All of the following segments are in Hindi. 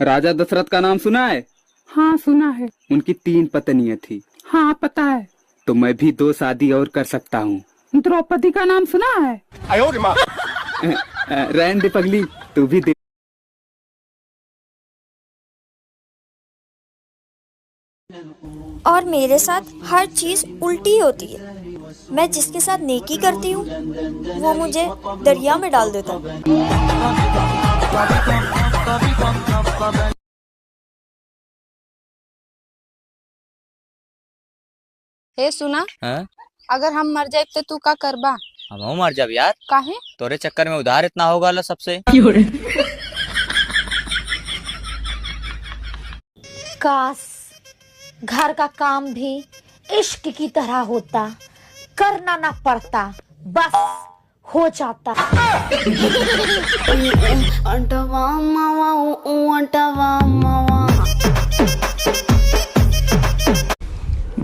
राजा दशरथ का नाम सुना है? हाँ सुना है। उनकी 3 पत्नियां थी। हाँ पता है। तो मैं भी 2 शादी और कर सकता हूँ। द्रौपदी का नाम सुना है? रहने दे पगली, तू भी दे। और मेरे साथ हर चीज उल्टी होती है। मैं जिसके साथ नेकी करती हूँ वो मुझे दरिया में डाल देता है। हे सुना, हाँ? अगर हम मर जाए तो तू का करबा? हम मर जाब यार। काहे? तोरे चक्कर में उधार इतना होगा ला सबसे। काश घर का काम भी इश्क की तरह होता, करना ना पड़ता, बस हो जाता।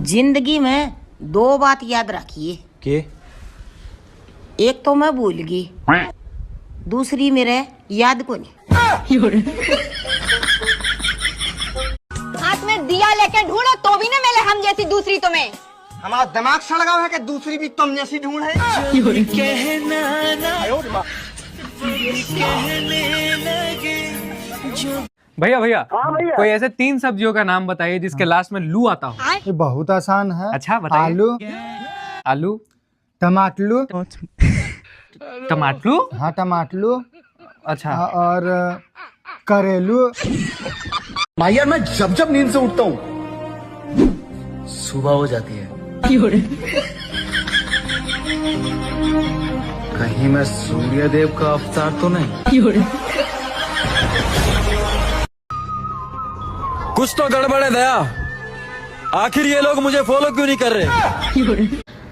जिंदगी में 2 बात याद रखिए। के? एक तो मैं भूल गई, दूसरी मेरे याद को नहीं। हाथ में दिया लेके ढूंढो तो भी ना मिले हम जैसी दूसरी तुम्हें। हमारा दिमाग सड़गा हुआ है कि दूसरी भी तुम जैसी ढूंढ है। भैया भैया, कोई ऐसे 3 सब्जियों का नाम बताइए जिसके लास्ट में लू आता हो। ये बहुत आसान है। अच्छा बताइए। आलू, आलू, टमाटलू। टमाटलू? हाँ टमाटलू। अच्छा। और करेलू। भाई यार मैं जब जब नींद से उठता हूँ सुबह हो जाती है। कहीं मैं सूर्य देव का अवतार तो नहीं? कुछ तो गड़बड़ है दया, आखिर ये लोग मुझे फॉलो क्यों नहीं कर रहे?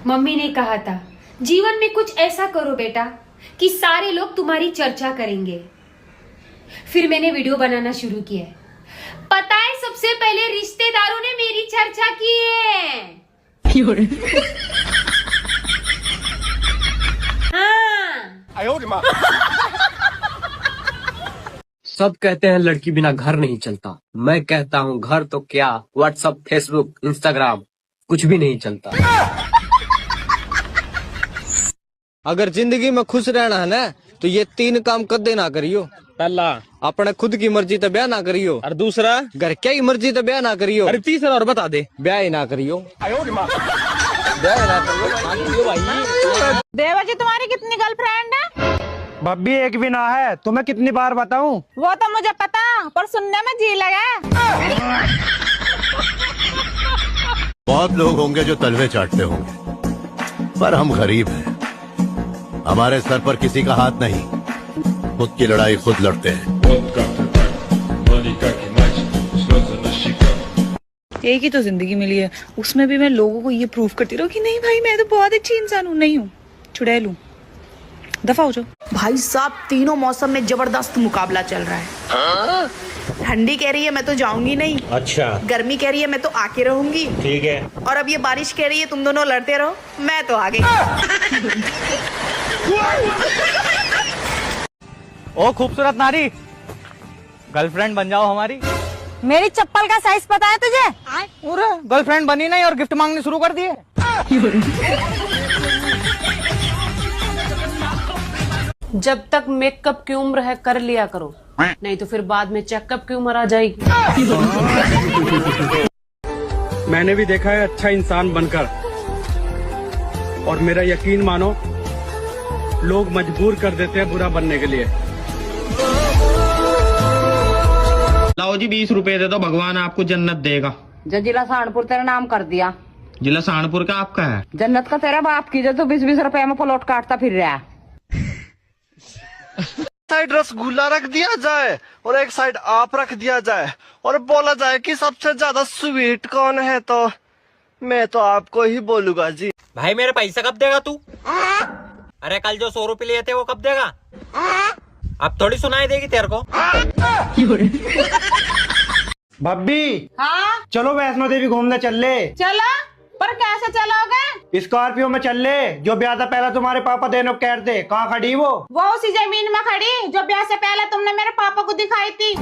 मम्मी ने कहा था जीवन में कुछ ऐसा करो बेटा कि सारे लोग तुम्हारी चर्चा करेंगे। फिर मैंने वीडियो बनाना शुरू किया। पता है सबसे पहले रिश्तेदारों ने मेरी चर्चा की है। हाँ। सब कहते हैं लड़की बिना घर नहीं चलता, मैं कहता हूँ घर तो क्या, व्हाट्सएप, फेसबुक, इंस्टाग्राम कुछ भी नहीं चलता। अगर जिंदगी में खुश रहना है ना तो ये 3 काम कदे ना करियो। पहला, अपने खुद की मर्जी तो ब्याह ना करियो। और दूसरा, घर क्या ही मर्जी तो ब्याह ना करियो। अरे तीसरा और बता दे, ब्याह ही ना करियो। ब्याह ना करियो भाई। देवा जी तुम्हारी कितनी गर्लफ्रेंड है? बब्बी एक भी ना है। तुम्हें कितनी बार बताऊं? वो तो मुझे पता, पर सुनने में जी लगा। बहुत लोग होंगे जो तलवे चाटते होंगे, पर हम गरीब हैं। हमारे सर पर किसी का हाथ नहीं, खुद की लड़ाई खुद लड़ते हैं। एक ही तो जिंदगी मिली है, उसमें भी मैं लोगों को ये प्रूव करती रहूं कि नहीं भाई मैं तो बहुत अच्छी इंसान हूँ। नहीं हूँ, चुड़ैल हूँ। दफा हो जाओ। भाई साहब तीनों मौसम में जबरदस्त मुकाबला चल रहा है। ठंडी कह रही है मैं तो जाऊंगी नहीं। अच्छा। गर्मी कह रही है मैं तो आके रहूंगी। ठीक है। और अब ये बारिश कह रही है तुम दोनों लड़ते रहो, मैं तो आ गई। ओ खूबसूरत नारी, गर्लफ्रेंड बन जाओ हमारी। मेरी चप्पल का साइज पता है तुझे? पूरे गर्लफ्रेंड बनी नहीं और गिफ्ट मांगने शुरू कर दिए। जब तक मेकअप की उम्र है कर लिया करो, नहीं तो फिर बाद में चेकअप की उम्र आ जाएगी। मैंने भी देखा है अच्छा इंसान बनकर, और मेरा यकीन मानो लोग मजबूर कर देते हैं बुरा बनने के लिए। लाओ जी 20 रुपए दे दो, भगवान आपको जन्नत देगा। जो जिला सहारनपुर तेरा नाम कर दिया। जिला सहारनपुर का आपका है? जन्नत का तेरा बाप की, जो तू 20-20 रुपए में प्लॉट काटता फिर रहा है। साइड रसगुल्ला रख दिया जाए और एक साइड आप रख दिया जाए और बोला जाए कि सबसे ज्यादा स्वीट कौन है, तो मैं तो आपको ही बोलूंगा जी। भाई मेरे पैसा कब देगा तू? अरे कल जो 100 रुपए लिए थे वो कब देगा? अब थोड़ी सुनाई देगी तेरे को। बब्बी हाँ चलो वैष्णो देवी घूमने चल ले। चलो, पर कैसे चलोगे? स्कॉर्पियो में चल ले, जो ब्याह था पहला तुम्हारे पापा देनो कह थे। कहाँ खड़ी वो? वो उसी जमीन में खड़ी जो ब्याह से पहले तुमने मेरे पापा को दिखाई थी।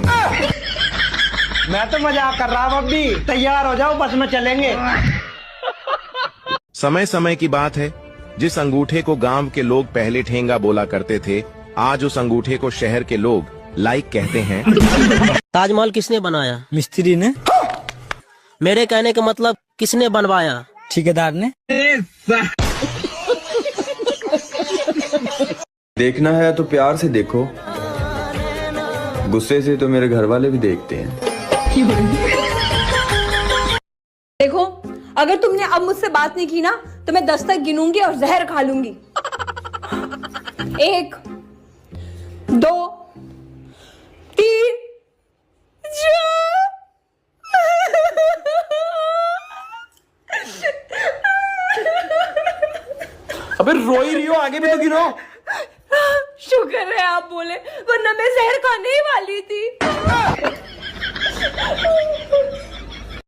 मैं तो मजाक कर रहा हूँ अभी। तैयार हो जाओ, बस में चलेंगे। समय समय की बात है, जिस अंगूठे को गांव के लोग पहले ठेंगा बोला करते थे, आज उस अंगूठे को शहर के लोग लाइक कहते हैं। ताजमहल किसने बनाया? मिस्त्री ने। मेरे कहने का मतलब किसने बनवाया? ठेकेदार ने। देखना है तो प्यार से देखो, गुस्से से तो मेरे घर वाले भी देखते हैं। देखो, अगर तुमने अब मुझसे बात नहीं की ना तो मैं 10 तक गिनूंगी और जहर खा लूंगी। 1 2 3 अबे रोई रही हो, आगे भी तो गिनो। शुक्र है आप बोले, वरना मैं जहर खाने ही वाली थी।